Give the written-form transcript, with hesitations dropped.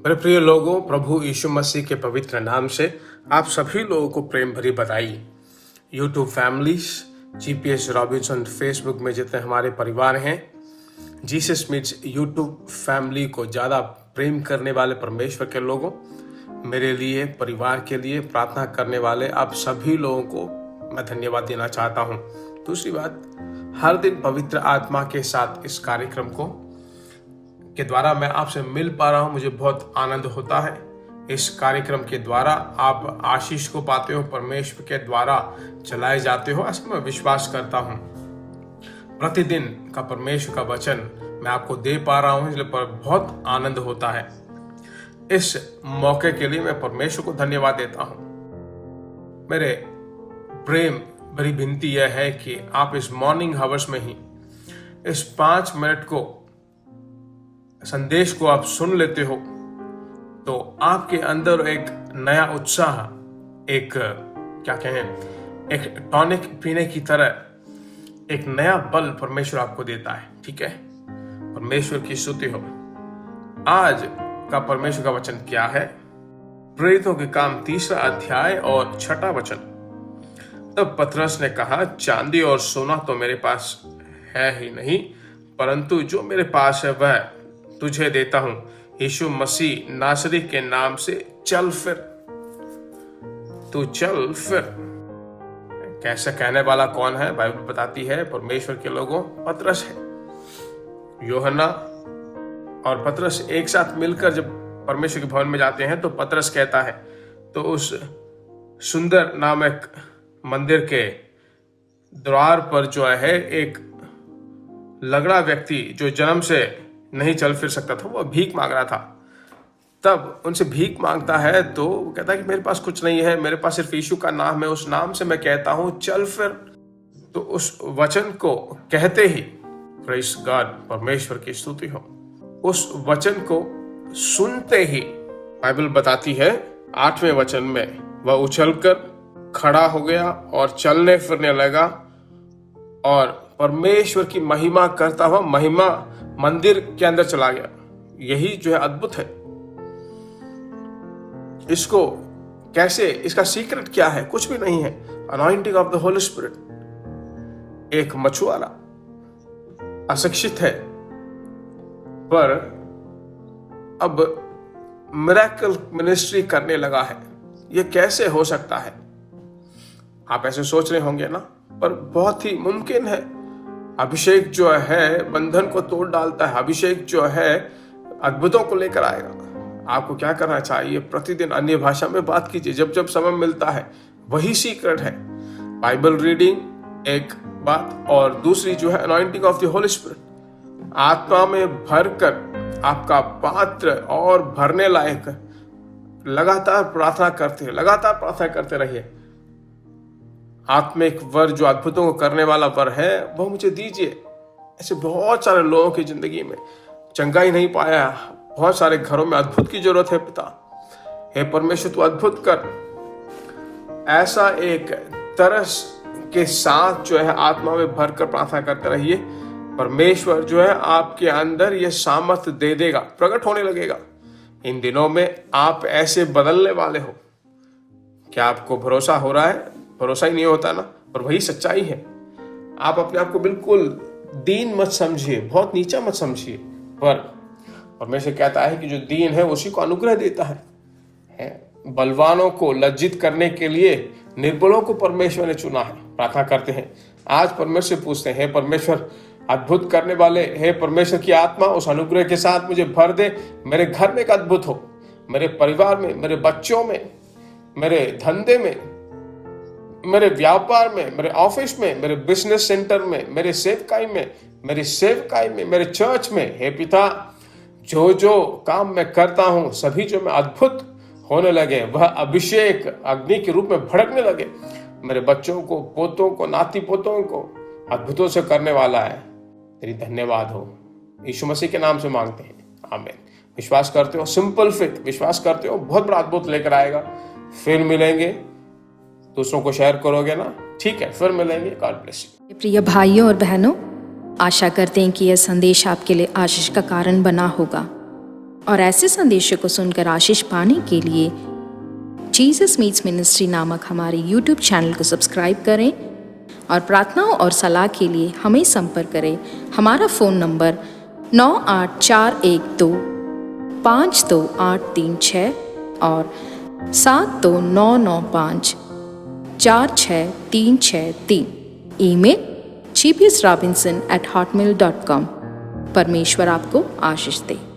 मेरे प्रिय लोगों, प्रभु यीशु मसीह के पवित्र नाम से आप सभी लोगों को प्रेम भरी बधाई। YouTube families, GPS Robinson Facebook में जितने हमारे परिवार हैं, जीसस मीट्स यूट्यूब फैमिली को ज़्यादा प्रेम करने वाले परमेश्वर के लोगों, मेरे लिए, परिवार के लिए प्रार्थना करने वाले आप सभी लोगों को मैं धन्यवाद देना चाहता हूँ। दूसरी बात, हर दिन पवित्र आत्मा के साथ इस कार्यक्रम के द्वारा मैं आपसे मिल पा रहा हूं, मुझे बहुत आनंद होता है। इस कार्यक्रम के द्वारा आप आशीष को पाते हो, परमेश्वर के द्वारा चलाए जाते हो, ऐसा मैं विश्वास करता हूं। प्रतिदिन का परमेश्वर का वचन मैं आपको दे पा रहा हूं, इसलिए बहुत आनंद होता है। इस मौके के लिए मैं परमेश्वर को धन्यवाद देता हूं। मेरे प्रेम भरी विनती यह है कि आप इस मॉर्निंग हावर्स में ही इस 5 मिनट को संदेश को आप सुन लेते हो तो आपके अंदर एक नया उत्साह, एक क्या कहें, एक टॉनिक पीने की तरह एक नया बल परमेश्वर आपको देता है। ठीक है, परमेश्वर की स्तुति हो। आज का परमेश्वर का वचन क्या है? प्रेरितों के काम 3 अध्याय और 6 वचन। तब पतरस ने कहा, चांदी और सोना तो मेरे पास है ही नहीं, परंतु जो मेरे पास है वह तुझे देता हूं। यीशु मसीह नासरी के नाम से चल फिर। तू चल फिर। कैसे कहने वाला कौन है? बाइबल बताती है परमेश्वर के लोगों, पतरस है। यूहन्ना और पतरस एक साथ मिलकर जब परमेश्वर के भवन में जाते हैं तो पतरस कहता है, तो उस सुंदर नामक मंदिर के द्वार पर जो है एक लंगड़ा व्यक्ति जो जन्म से नहीं चल फिर सकता था, वो भीख मांग रहा था। तब उनसे भीख मांगता है तो वो कहता है कि मेरे पास कुछ नहीं है, मेरे पास सिर्फ यीशु का नाम है, उस नाम से मैं कहता हूं चल फिर। तो उस वचन को कहते ही, प्रेज़ गॉड, परमेश्वर की स्तुति हो, उस वचन को सुनते ही बाइबल बताती है 8वें वचन में, वह उछलकर खड़ा हो गया और चलने फिरने लगा और परमेश्वर की महिमा करता हुआ महिमा मंदिर के अंदर चला गया। यही जो है अद्भुत है। इसको कैसे, इसका सीक्रेट क्या है? कुछ भी नहीं है। Anointing of the Holi spirit. एक मछुआरा अशिक्षित है, पर अब मिरेकल मिनिस्ट्री करने लगा है। यह कैसे हो सकता है? आप ऐसे सोच रहे होंगे ना, पर बहुत ही मुमकिन है। अभिषेक जो है बंधन को तोड़ डालता है। अभिषेक जो है अद्भुतों को लेकर आएगा। आपको क्या करना चाहिए? प्रतिदिन अन्य भाषा में बात कीजिए जब जब समय मिलता है। वही सीक्रेट है। बाइबल रीडिंग एक बात, और दूसरी जो है anointing of the Holi spirit. आत्मा में भरकर आपका पात्र और भरने लायक लगातार प्रार्थना करते रहिए। आत्मिक वर जो अद्भुतों को करने वाला वर है, वो मुझे दीजिए। ऐसे बहुत सारे लोगों की जिंदगी में चंगाई नहीं पाया, बहुत सारे घरों में अद्भुत की जरूरत है। पिता हे परमेश्वर, तू अद्भुत कर। ऐसा एक तरस के साथ जो है आत्मा में भरकर प्रार्थना करते रहिए। परमेश्वर जो है आपके अंदर ये सामर्थ्य दे देगा, प्रकट होने लगेगा। इन दिनों में आप ऐसे बदलने वाले हो। क्या आपको भरोसा हो रहा है? भरोसा ही नहीं होता ना, पर वही सच्चाई है। आप अपने आप को बिल्कुल दीन मत समझिए, बहुत नीचा मत समझिए, पर परमेश्वर कहता है कि जो दीन है उसी को अनुग्रह देता है। बलवानों को लज्जित करने के लिए निर्बलों को परमेश्वर ने चुना है। प्रार्थना करते हैं, आज परमेश्वर से पूछते हैं, हे परमेश्वर अद्भुत करने वाले, हे परमेश्वर की आत्मा उस अनुग्रह के साथ मुझे भर दे। मेरे घर में एक अद्भुत हो, मेरे परिवार में, मेरे बच्चों में, मेरे धंधे में, मेरे व्यापार में, मेरे ऑफिस में, मेरे बिजनेस सेंटर में, मेरे सेवकाई में, मेरे चर्च में। हे पिता, जो जो काम मैं करता हूं, सभी जो मैं अद्भुत होने लगे, वह अभिषेक अग्नि के रूप में भड़कने लगे। मेरे बच्चों को, पोतों को, नाती पोतों को अद्भुतों से करने वाला है। तेरी धन्यवाद हो। यीशु मसीह के नाम से मांगते हैं, आमीन। विश्वास करते हो? सिंपल फेथ, विश्वास करते हो? बहुत बड़ा अद्भुत लेकर आएगा। फिर मिलेंगे, दूसरों को शेयर करोगे ना? ठीक है, फिर मिलेंगे। God bless you. प्रिय भाइयों और बहनों, आशा करते हैं कि यह संदेश आपके लिए आशीष का कारण बना होगा। और ऐसे संदेशों को सुनकर आशीष पाने के लिए जीसस मीट्स मिनिस्ट्री नामक हमारे यूट्यूब चैनल को सब्सक्राइब करें और प्रार्थनाओं और सलाह के लिए हमें संपर्क करें। हमारा फ़ोन नंबर 9841252836 और 7299546363। Email gbsrobinson@hotmail.com। परमेश्वर आपको आशीष दे।